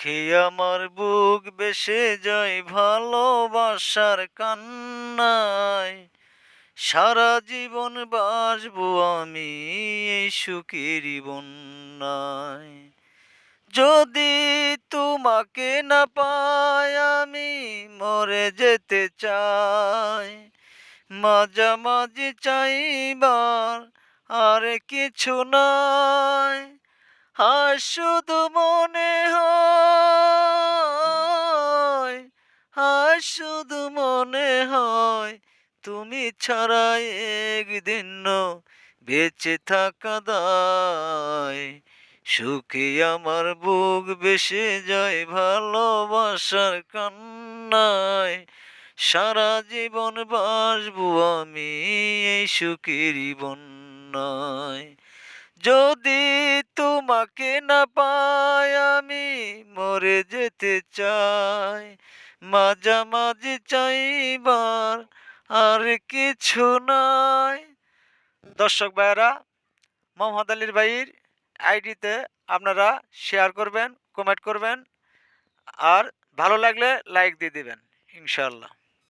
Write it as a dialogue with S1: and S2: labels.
S1: সুখে আমার বুক বেসে যায় ভালোবাসার কান্নায়। সারা জীবন বাসবো আমি এই সুখেরই বন্যায়। যদি তোমাকে না পাই আমি মরে যেতে চাই। মাঝামাঝি চাইবার আর কিছু নাই। আর শুধু মনে হয়, আর শুধু মনে হয় তুমি ছাড়া একদিন বেঁচে থাকা দায়। সুখে আমার বুক ভেসে যায় ভালোবাসার কান্নায়। সারা জীবন বাসবো আমি এই সুখেরই বন্যায়। যদি তোমাকে না পাই আমি মরে যেতে চাই। মাঝামাঝি চাইবার আর কিছু নাই। দর্শক ভাইয়েরা, মোহাম্মদ আলীর ভাইয়ের আইডিতে আপনারা শেয়ার করবেন, কমেন্ট করবেন, আর ভালো লাগলে লাইক দিয়ে দিবেন ইনশাআল্লাহ।